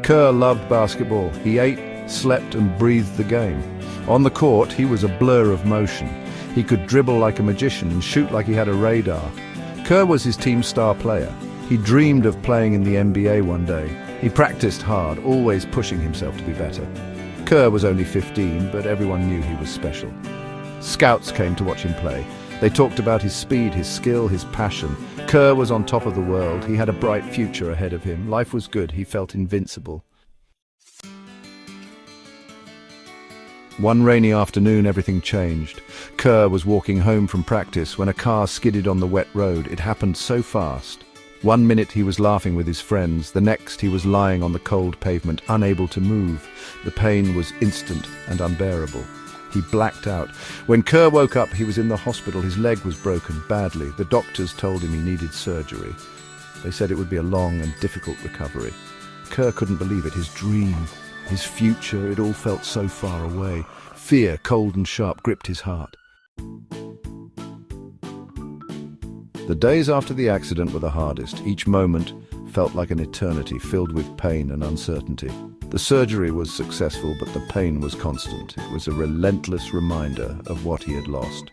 Kerr loved basketball. He ate, slept, and breathed the game. On the court, he was a blur of motion. He could dribble like a magician and shoot like he had a radar. Kerr was his team's star player. He dreamed of playing in the NBA one day. He practiced hard, always pushing himself to be better. Kerr was only 15, but everyone knew he was special. Scouts came to watch him play. They talked about his speed, his skill, his passion. Kerr was on top of the world. He had a bright future ahead of him. Life was good. He felt invincible. One rainy afternoon, everything changed. Kerr was walking home from practice when a car skidded on the wet road. It happened so fast. 1 minute he was laughing with his friends, the next he was lying on the cold pavement, unable to move. The pain was instant and unbearable. He blacked out. When Kerr woke up, he was in the hospital. His leg was broken badly. The doctors told him he needed surgery. They said it would be a long and difficult recovery. Kerr couldn't believe it. His dream, his future, it all felt so far away. Fear, cold and sharp, gripped his heart. The days after the accident were the hardest. Each moment felt like an eternity, filled with pain and uncertainty. The surgery was successful, but the pain was constant. It was a relentless reminder of what he had lost.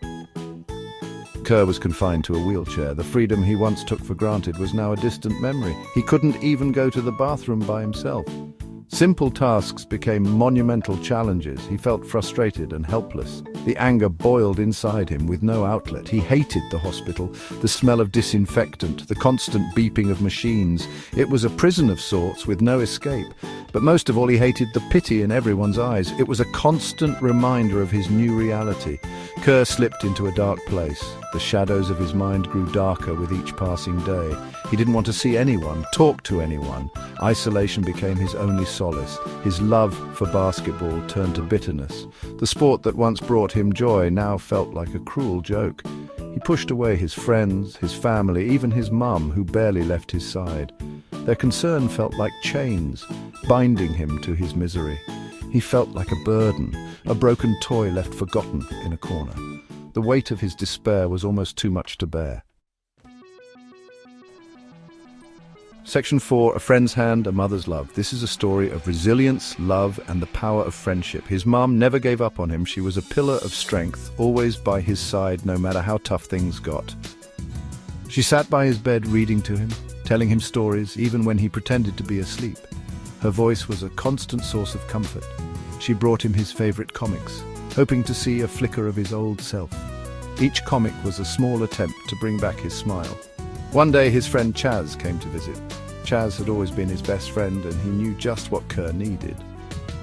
Kerr was confined to a wheelchair. The freedom he once took for granted was now a distant memory. He couldn't even go to the bathroom by himself. Simple tasks became monumental challenges. He felt frustrated and helpless. The anger boiled inside him with no outlet. He hated the hospital, the smell of disinfectant, the constant beeping of machines. It was a prison of sorts with no escape. But most of all, he hated the pity in everyone's eyes. It was a constant reminder of his new reality. Kerr slipped into a dark place. The shadows of his mind grew darker with each passing day. He didn't want to see anyone, talk to anyone. Isolation became his only solace. His love for basketball turned to bitterness. The sport that once brought him joy now felt like a cruel joke. He pushed away his friends, his family, even his mum, who barely left his side. Their concern felt like chains, binding him to his misery. He felt like a burden, a broken toy left forgotten in a corner. The weight of his despair was almost too much to bear. Section 4, A Friend's Hand, A Mother's Love. This is a story of resilience, love, and the power of friendship. His mom never gave up on him. She was a pillar of strength, always by his side, no matter how tough things got. She sat by his bed reading to him, telling him stories, even when he pretended to be asleep. Her voice was a constant source of comfort. She brought him his favorite comics, hoping to see a flicker of his old self. Each comic was a small attempt to bring back his smile. One day his friend Chaz came to visit. Chaz had always been his best friend, and he knew just what Kerr needed.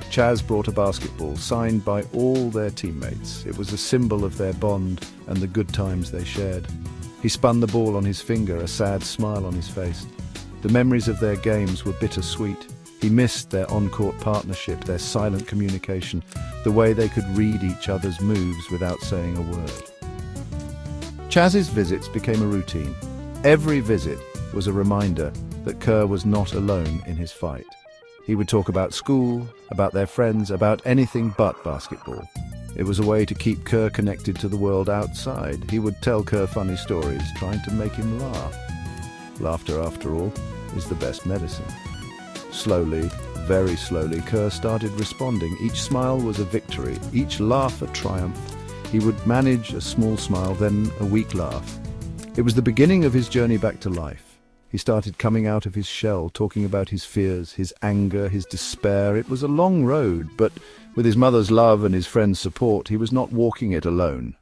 Chaz brought a basketball signed by all their teammates. It was a symbol of their bond and the good times they shared. He spun the ball on his finger, a sad smile on his face. The memories of their games were bittersweet. He missed their on-court partnership, their silent communication, the way they could read each other's moves without saying a word. Chaz's visits became a routine. Every visit was a reminder that Kerr was not alone in his fight. He would talk about school, about their friends, about anything but basketball. It was a way to keep Kerr connected to the world outside. He would tell Kerr funny stories, trying to make him laugh. Laughter, after all, is the best medicine. Slowly, very slowly, Kerr started responding. Each smile was a victory, each laugh a triumph. He would manage a small smile, then a weak laugh. It was the beginning of his journey back to life. He started coming out of his shell, talking about his fears, his anger, his despair. It was a long road, but with his mother's love and his friends' support, he was not walking it alone.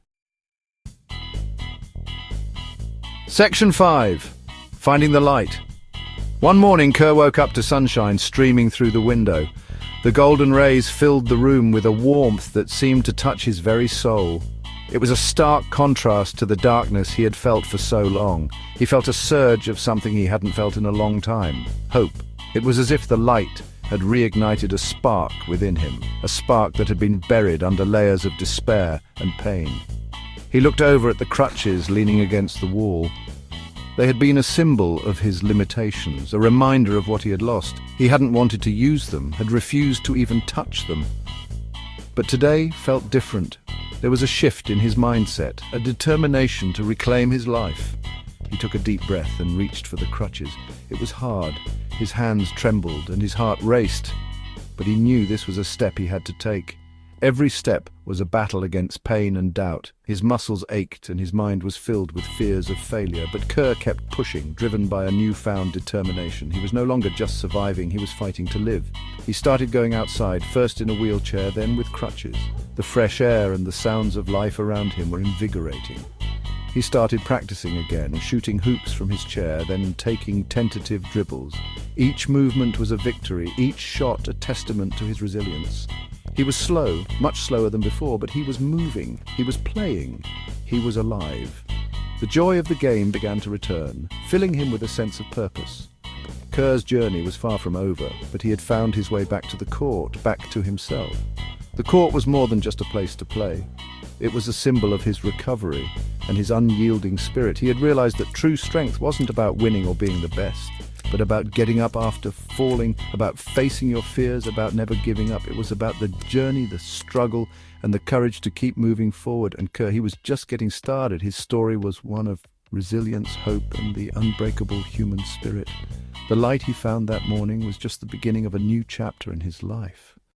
Section 5. Finding the Light. One morning, Kerr woke up to sunshine streaming through the window. The golden rays filled the room with a warmth that seemed to touch his very soul. It was a stark contrast to the darkness he had felt for so long. He felt a surge of something he hadn't felt in a long time: hope. It was as if the light had reignited a spark within him, a spark that had been buried under layers of despair and pain. He looked over at the crutches leaning against the wall. They had been a symbol of his limitations, a reminder of what he had lost. He hadn't wanted to use them, had refused to even touch them. But today felt different. There was a shift in his mindset, a determination to reclaim his life. He took a deep breath and reached for the crutches. It was hard. His hands trembled and his heart raced. But he knew this was a step he had to take. Every step was a battle against pain and doubt. His muscles ached and his mind was filled with fears of failure. But Kerr kept pushing, driven by a newfound determination. He was no longer just surviving, he was fighting to live. He started going outside, first in a wheelchair, then with crutches. The fresh air and the sounds of life around him were invigorating. He started practicing again, shooting hoops from his chair, then taking tentative dribbles. Each movement was a victory, each shot a testament to his resilience. He was slow, much slower than before, but he was moving, he was playing, he was alive. The joy of the game began to return, filling him with a sense of purpose. Kerr's journey was far from over, but he had found his way back to the court, back to himself. The court was more than just a place to play. It was a symbol of his recovery and his unyielding spirit. He had realized that true strength wasn't about winning or being the best, but about getting up after falling, about facing your fears, about never giving up. It was about the journey, the struggle, and the courage to keep moving forward. And Kerr, he was just getting started. His story was one of resilience, hope, and the unbreakable human spirit. The light he found that morning was just the beginning of a new chapter in his life.